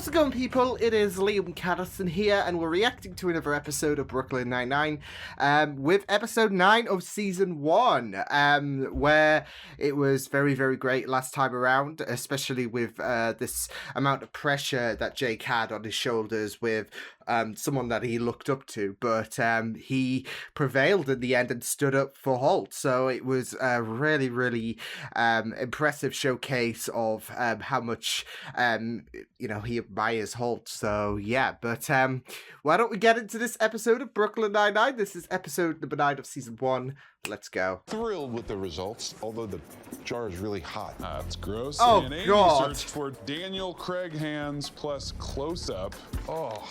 How's it going, people? It is Liam Caddison here, and we're reacting to another episode of Brooklyn Nine-Nine, with episode 9 of season 1, where it was very, very great last time around, especially with this amount of pressure that Jake had on his shoulders with someone that he looked up to, but he prevailed in the end and stood up for Holt. So it was a really, really impressive showcase of how much he admires Holt. So yeah, but why don't we get into this episode of Brooklyn Nine-Nine? This is episode number 9 of season 1. Let's go. Thrilled with the results, although the jar is really hot. That's gross. Oh, and Amy God. searched for Daniel Craig hands plus close-up. Oh.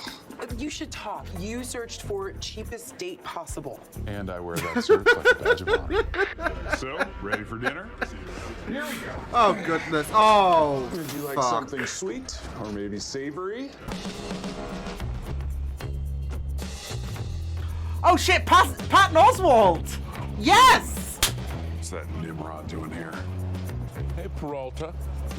You should talk. You searched for cheapest date possible. And I wear that search like a badge of honor. So, ready for dinner? Here we go. Oh, goodness. Oh, Would you like fuck. something sweet or maybe savory? Oh, shit, Patton Oswalt! Yes! What's that Nimrod doing here? Hey, Peralta.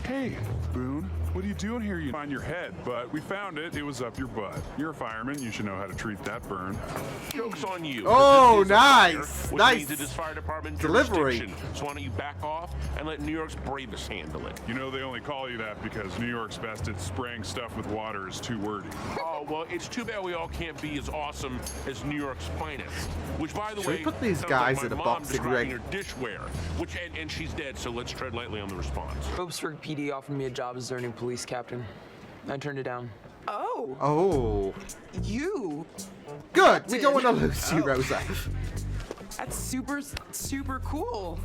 Hey, Boone. What are you doing here? You find your head, but we found it. It was up your butt. You're a fireman. You should know how to treat that burn. Joke's on you. Oh, This is a fire, nice. which Nice. means it is fire department Delivery. jurisdiction. So why don't you back off and let New York's bravest handle it? You know, they only call you that because New York's best at spraying stuff with water is too wordy. Oh, well, it's too bad we all can't be as awesome as New York's finest. Which, by the Should we way, put these sounds guys like in a my mom boxing describing ring? her dishware, which, and she's dead, so let's tread lightly on the response. Copesburg PD offered me a job as their new police captain. I turned it down. Oh, Oh. you? Good. We don't want to lose you, Oh. Rosa. That's super cool.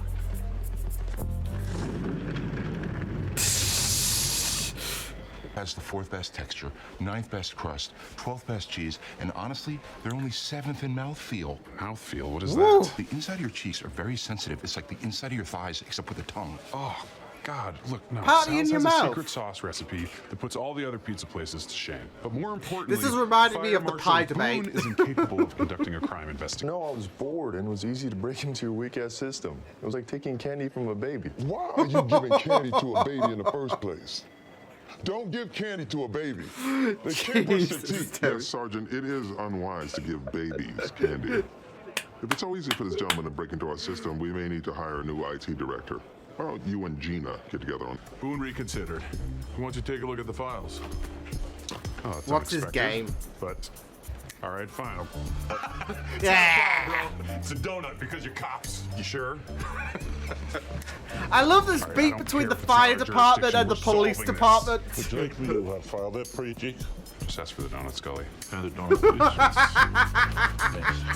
Has the 4th best texture, 9th best crust, 12th best cheese, and honestly, they're only 7th in mouthfeel. Mouthfeel, what is Woo. that? The inside of your cheeks are very sensitive. It's like the inside of your thighs, except with the tongue. Oh, God, look, no. Party in Sal's your has mouth. a secret sauce recipe that puts all the other pizza places to shame. But more importantly, This is reminding me Fire of the Marshal pie debate. Boone is incapable of conducting a crime investigation. No, I was bored and it was easy to break into your weak-ass system. It was like taking candy from a baby. Why are you giving candy to a baby in the first place? Don't give candy to a baby. They can't brush their Jesus, teeth. Terry. Yes, Sergeant, it is unwise to give babies candy. If it's so easy for this gentleman to break into our system, we may need to hire a new IT director. Why don't you and Gina get together on... Boone reconsidered. Why don't you take a look at the files? Oh, that's What's his unexpected, game? But, all right, fine. Yeah. It's a donut because you're cops. You sure? I love this I beat don't between care the if it's fire our department and the jurisdiction, we're police solving this. department. Would you like me to file that preachy? Just ask for the donut, Scully.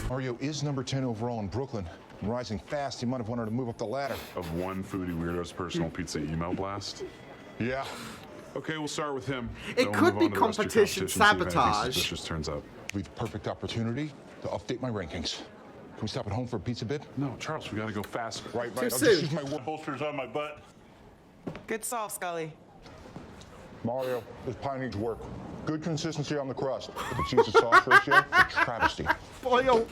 Mario is number 10 overall in Brooklyn. And rising fast, he might have wanted to move up the ladder. Of one foodie weirdo's personal pizza email blast. Yeah. Okay, we'll start with him. It Then we'll could move be on to the rest of your competition competition, see if anything sabotage. suspicious turns up. Be the perfect opportunity to update my rankings. Can we stop at home for a pizza bit? No, Charles, we gotta go faster. Right. Too I'll soon. just use my word. Holsters on my butt. Good solve, Scully. Mario, this pie needs work. Good consistency on the crust. But the cheese to sauce ratio, a travesty. Foil.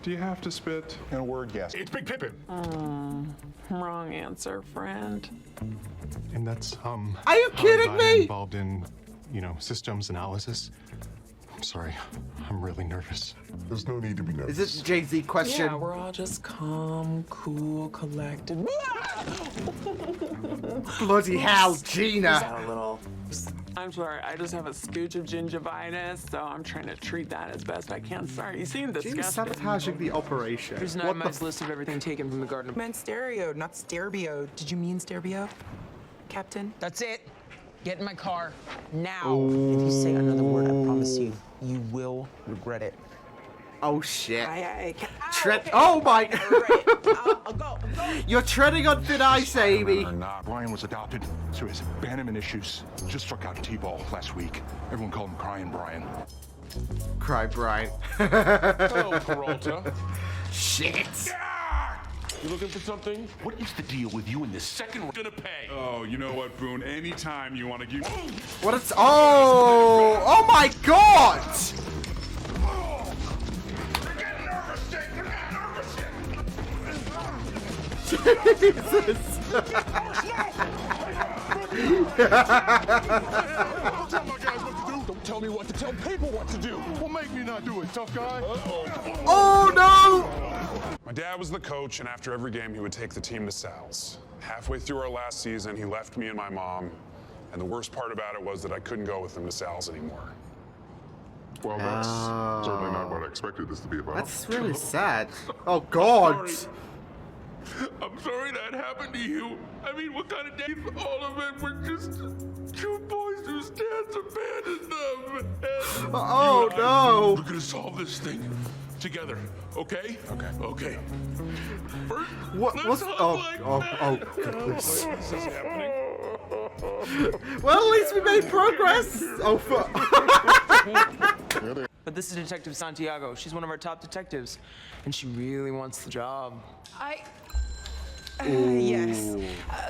Do you have to spit? In a word, yes. It's Big Pippin. Wrong answer, friend. And that's Are you how I kidding got me? involved in, systems analysis. I'm sorry. I'm really nervous. There's no need to be Is nervous. this a Jay-Z question? Yeah, we're all just calm, cool, collected. Bloody hell, Is Gina. that a little? I'm sorry, I just have a scooch of gingivitis, so I'm trying to treat that as best I can. Sorry, you seem Gina's disgusted. sabotaging the operation. Here's an What itemized the list of everything taken from the garden. I meant stereo, not sterbio. Did you mean sterbio, Captain? That's it. Get in my car now. If you say another word, I promise you, you will regret it. Oh shit. Aye. Tread. Okay. Oh my. I'll go. You're treading on thin ice, Amy. Or not. Brian was adopted, so his abandonment issues just struck out in T-ball last week. Everyone called him Crying Brian. Cry, Brian. Hello, Peralta. Shit. You looking for something? What is the deal with you and the second we're gonna pay? Oh, you know what, Boone? Anytime you want to give... What is? Oh! Oh my God! Jesus! Tell my guys what to do. Don't tell me what to tell people what to do. Well, make me not do it, tough guy. Oh no! My dad was the coach, and after every game, he would take the team to Sal's. Halfway through our last season, he left me and my mom, and the worst part about it was that I couldn't go with him to Sal's anymore. Well, that's certainly not what I expected this to be about. That's really sad. Oh God! I'm sorry that happened to you. I mean, what kind of day? All of it were just two boys whose dads abandoned them. And Oh, you and I, no. We're gonna solve this thing together, okay? Okay. First, let's What's? hug Oh, like oh, that. oh, goodness. This is happening. Well, at least we made progress. Oh, fuck. But this is Detective Santiago. She's one of our top detectives, and she really wants the job. Yes.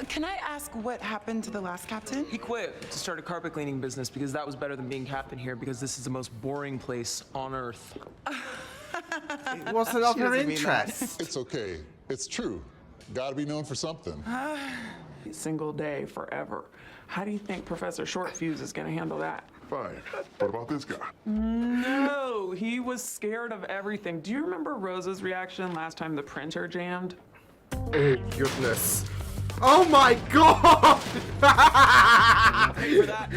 Can I ask what happened to the last captain? He quit to start a carpet cleaning business because that was better than being captain here because this is the most boring place on earth. It wasn't of She her doesn't mean that. interest. It's okay. It's true. Gotta be known for something. Single day, forever. How do you think Professor Shortfuse is going to handle that? Fine. What about this guy? No, he was scared of everything. Do you remember Rosa's reaction last time the printer jammed? Oh, goodness. Oh my God! Pay for that?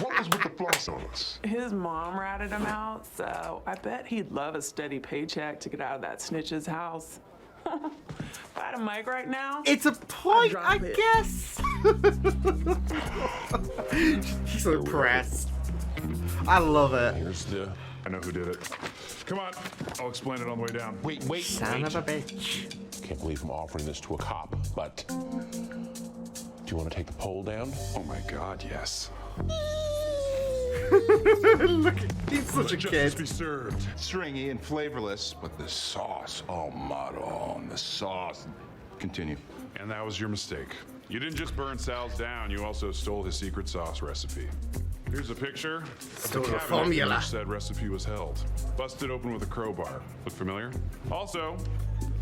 What was with the floss on us? His mom ratted him out, so I bet he'd love a steady paycheck to get out of that snitch's house. If I had a mic right now, It's a point, drop I it. guess. She's so impressed. I love it. Here's the. I know who did it. Come on, I'll explain it on the way down. Wait. Son of a bitch. Can't believe I'm offering this to a cop, but do you want to take the pole down? Oh my God, yes. Look, he's such a Justice kid. be served. Stringy and flavorless, but the sauce, oh, Maron, the sauce. Continue. And that was your mistake. You didn't just burn Sal's down, you also stole his secret sauce recipe. Here's a picture of Stole the the cabinet in formula. which said recipe was held. Busted open with a crowbar. Look familiar? Also,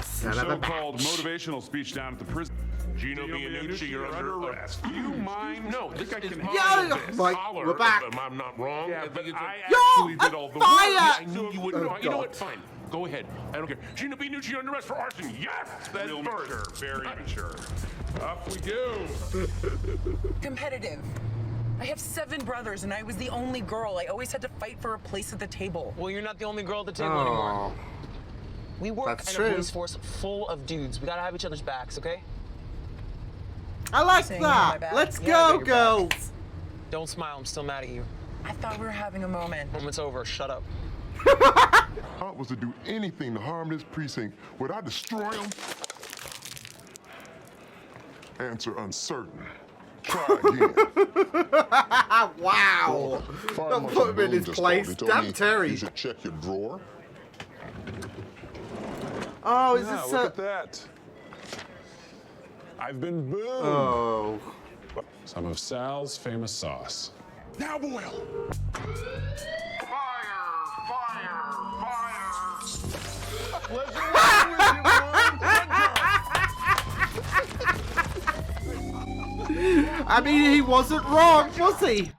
Son your of a so-called bitch. motivational speech down at the prison. Gino Bianucci, you're under arrest. Do you mind? No, this I is can my Yeah, business. Mike, Holler we're back. if I'm not wrong. Yeah, I but think it's I Yo, actually did all the fire! work. I knew you wouldn't. Oh, You know God. what? Fine. Go ahead. I don't care. Gino Bianucci under arrest for arson. Yes, that's Real first. mature, very mature. Up we go. Competitive. I have 7 brothers, and I was the only girl. I always had to fight for a place at the table. Well, you're not the only girl at the table anymore. Oh, We work That's in true. a police force full of dudes. We gotta have each other's backs, okay? I like Saying you're my that. back? Let's Yeah, I got go, your back. girls. Don't smile. I'm still mad at you. I thought we were having a moment. Moment's over. Shut up. Thought was to do anything to harm this precinct. Would I destroy him? Answer uncertain. Try again. Wow. Fire Don't Marshal put him in Boone his just place. called. He told Damn me Terry. You should check your drawer. Oh, is Yeah, this look a... at that. I've been booed. Oh. Some of Sal's famous sauce. Now boil. I mean, he wasn't wrong, was he?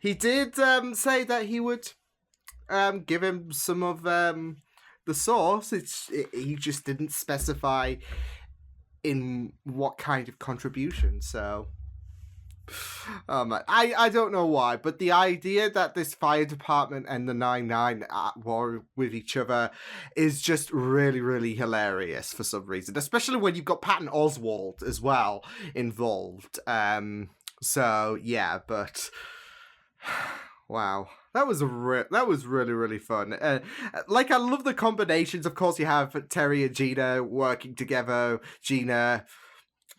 He did say that he would give him some of the sauce. He just didn't specify in what kind of contribution. So, I don't know why, but the idea that this fire department and the 9-9 are at war with each other is just really, really hilarious for some reason, especially when you've got Patton Oswalt as well involved. So yeah, but wow, that was really, really fun. Like, I love the combinations. Of course, you have Terry and Gina working together. Gina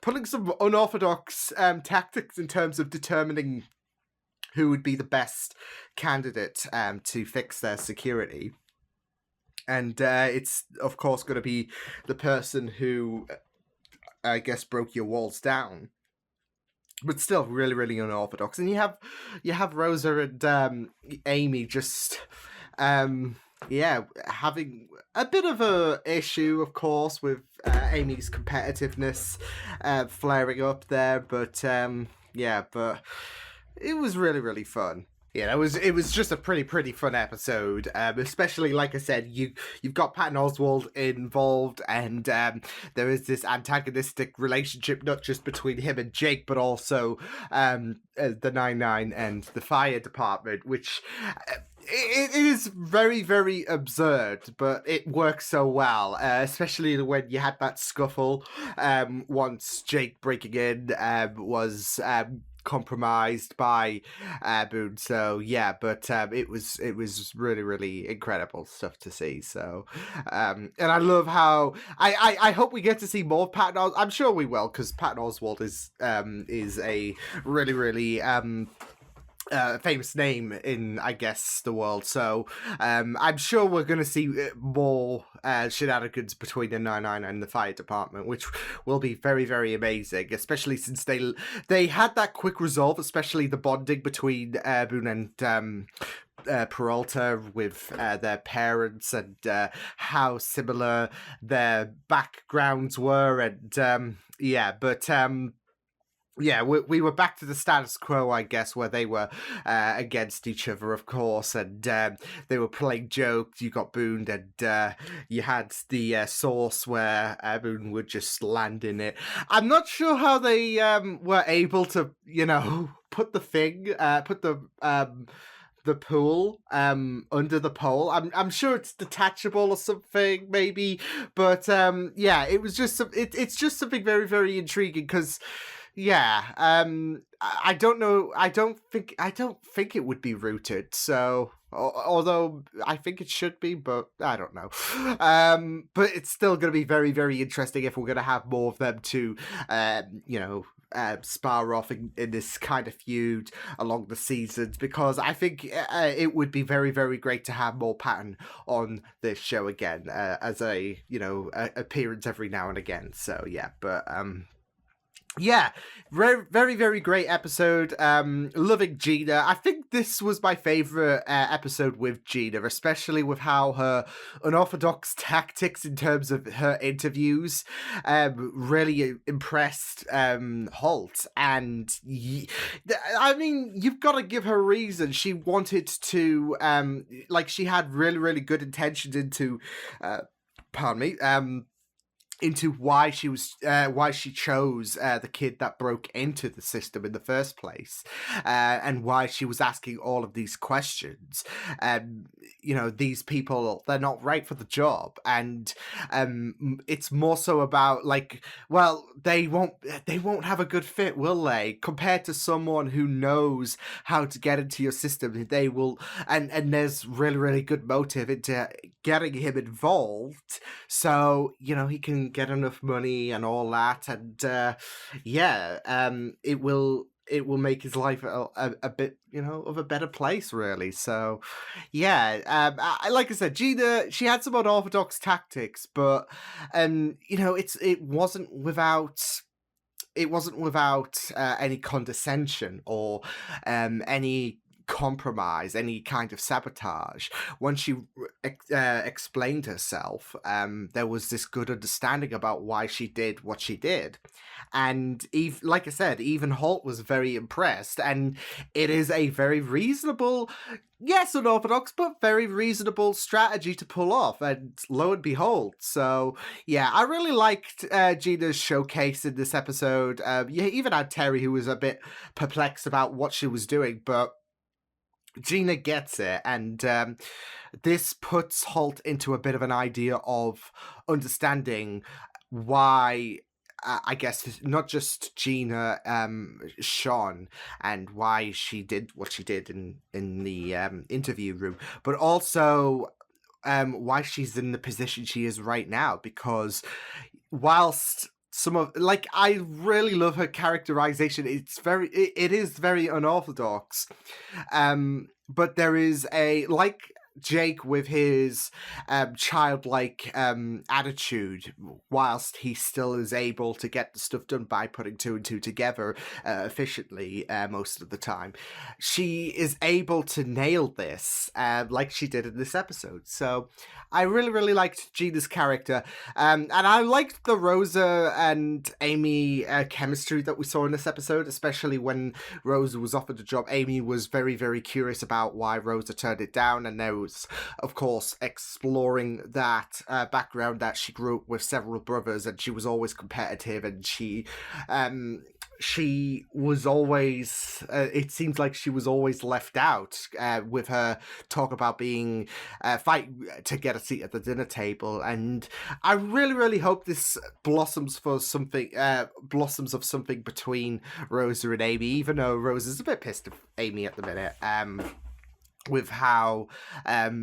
putting some unorthodox tactics in terms of determining who would be the best candidate to fix their security. And it's, of course, going to be the person who, I guess, broke your walls down. But still really, really unorthodox. And you have Rosa and Amy just yeah, having a bit of a issue, of course, with Amy's competitiveness flaring up there, but yeah, but it was really, really fun. Yeah, it was just a pretty fun episode. Especially like I said, you've got Patton Oswalt involved, and there is this antagonistic relationship not just between him and Jake, but also the 99 and the fire department, which it is very, very absurd, but it works so well, especially when you had that scuffle once Jake breaking in was compromised by Boone. So yeah, but it was really, really incredible stuff to see. So and I love how I hope we get to see more Patton I'm sure we will, because Patton Oswalt is a really, really famous name in, I guess, the world. So I'm sure we're going to see more shenanigans between the 99 and the fire department, which will be very, very amazing, especially since they had that quick resolve, especially the bonding between Boone and Peralta with their parents, and how similar their backgrounds were, and yeah, we were back to the status quo, I guess, where they were against each other, of course, and they were playing jokes. You got Boone, and you had the source where Boone would just land in it. I'm not sure how they were able to, put the pool under the pole. I'm sure it's detachable or something, maybe, but yeah, it was just it's just something very, very intriguing, because yeah, I don't know. I don't think it would be rooted. So, although I think it should be, but I don't know. But it's still going to be very, very interesting if we're going to have more of them to, spar off in this kind of feud along the seasons, because I think it would be very, very great to have more Patton on this show again as a appearance every now and again. So yeah, but yeah, very, very, very great episode. Loving Gina. I think this was my favorite episode with Gina, especially with how her unorthodox tactics in terms of her interviews really impressed Holt. And I mean, you've got to give her a reason. She wanted to, she had really, really good intentions into, pardon me, into why she chose the kid that broke into the system in the first place, and why she was asking all of these questions. These people, they're not right for the job, and it's more so about they won't have a good fit, will they? Compared to someone who knows how to get into your system, they will, and there's really, really good motive into getting him involved, so he can get enough money and all that, and it will make his life a bit of a better place, really. So yeah, like I said, Gina, she had some unorthodox tactics, but it wasn't without any condescension or any compromise, any kind of sabotage. When she explained herself, there was this good understanding about why she did what she did. And like I said, even Holt was very impressed, and it is a very reasonable, yes, unorthodox, but very reasonable strategy to pull off, and lo and behold. So yeah, I really liked Gina's showcase in this episode. You even had Terry, who was a bit perplexed about what she was doing, but Gina gets it, and this puts Holt into a bit of an idea of understanding why, I guess, not just Gina Sean, and why she did what she did in the interview room, but also why she's in the position she is right now, because whilst I really love her characterization. It is very unorthodox. But there is Jake with his childlike attitude, whilst he still is able to get the stuff done by putting two and two together efficiently most of the time, she is able to nail this like she did in this episode. So I really, really liked Gina's character. And I liked the Rosa and Amy chemistry that we saw in this episode, especially when Rosa was offered the job. Amy was very, very curious about why Rosa turned it down, and there was, of course, exploring that background that she grew up with several brothers, and she was always competitive, and she was always it seems like she was always left out with her talk about being fight to get a seat at the dinner table. And I really, really hope this blossoms of something between Rosa and Amy, even though Rosa's a bit pissed at Amy at the minute, with how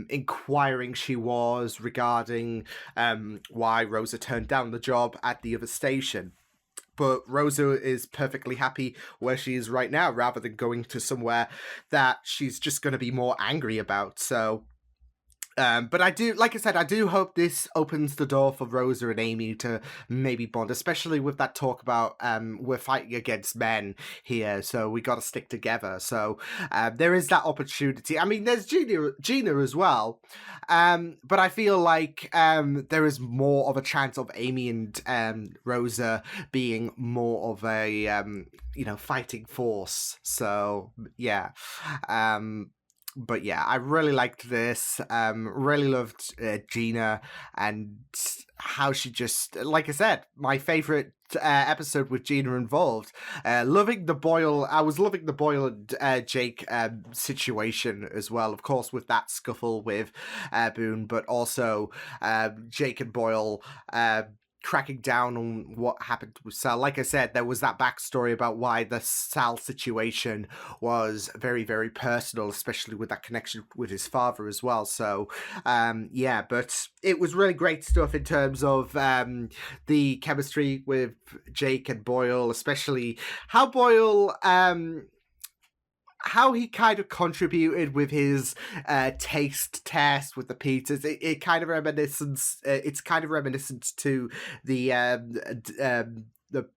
inquiring she was regarding why Rosa turned down the job at the other station. But Rosa is perfectly happy where she is right now, rather than going to somewhere that she's just going to be more angry about. So, but I do, like I said, I do hope this opens the door for Rosa and Amy to maybe bond, especially with that talk about we're fighting against men here, so we got to stick together. So there is that opportunity. I mean, there's Gina as well, but I feel like there is more of a chance of Amy and Rosa being more of a fighting force. So yeah. But yeah, I really liked this. Really loved Gina and how she just, like I said, my favorite episode with Gina involved. Loving the Boyle. I was loving the Boyle and Jake situation as well. Of course, with that scuffle with Boone, but also Jake and Boyle cracking down on what happened with Sal. Like I said, there was that backstory about why the Sal situation was very, very personal, especially with that connection with his father as well. So, yeah, but it was really great stuff in terms of the chemistry with Jake and Boyle, especially how Boyle how he kind of contributed with his taste test with the pizzas. It's kind of reminiscent to the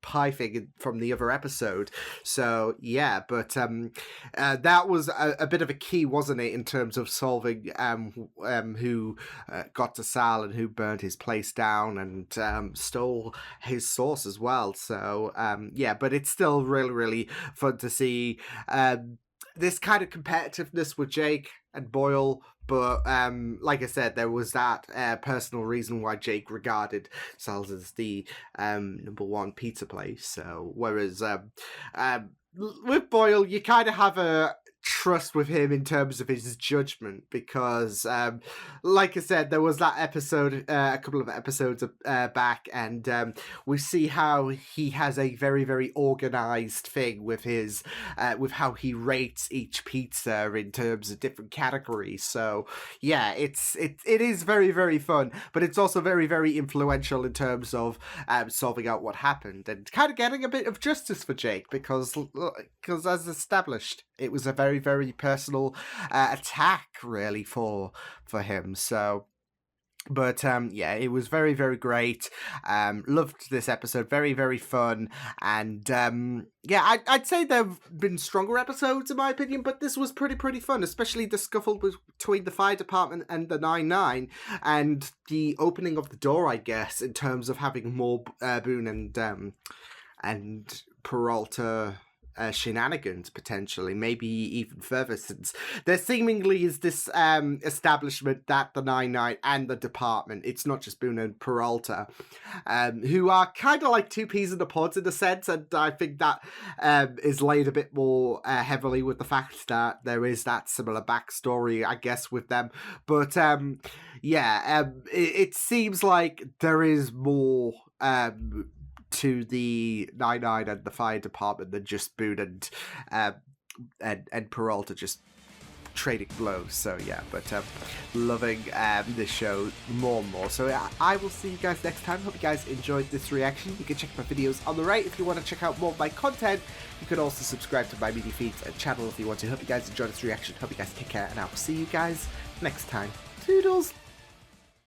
pie thing from the other episode. So yeah, but that was a bit of a key, wasn't it, in terms of solving who got to Sal and who burned his place down and stole his sauce as well. So yeah, but it's still really, really fun to see this kind of competitiveness with Jake and Boyle. But like I said, there was that personal reason why Jake regarded Sal's as the number one pizza place. So whereas with Boyle, you kind of have a trust with him in terms of his judgment, because like I said, there was that episode a couple of episodes back, and we see how he has a very, very organized thing with his with how he rates each pizza in terms of different categories. So yeah, it is very, very fun, but it's also very, very influential in terms of solving out what happened and kind of getting a bit of justice for Jake, because as established, it was a very, very personal attack really for him. So but yeah, it was very, very great. Loved this episode, very, very fun. And yeah, I'd say there have been stronger episodes in my opinion, but this was pretty fun, especially the scuffle between the fire department and the 9-9, and the opening of the door, I guess, in terms of having more Boone and Peralta shenanigans, potentially, maybe even further, since there seemingly is this establishment that the 9-9 and the department, it's not just Boone and Peralta, who are kind of like two peas in a pod in a sense, and I think that is laid a bit more heavily with the fact that there is that similar backstory, I guess, with them. But yeah, it seems like there is more to the 9-9 and the fire department than just Boone and Peralta just trading blows. So yeah, but loving this show more and more. So I will see you guys next time. Hope you guys enjoyed this reaction. You can check my videos on the right if you want to check out more of my content. You can also subscribe to my media feeds and channel if you want to. Hope you guys enjoyed this reaction. Hope you guys take care, and I will see you guys next time. Toodles!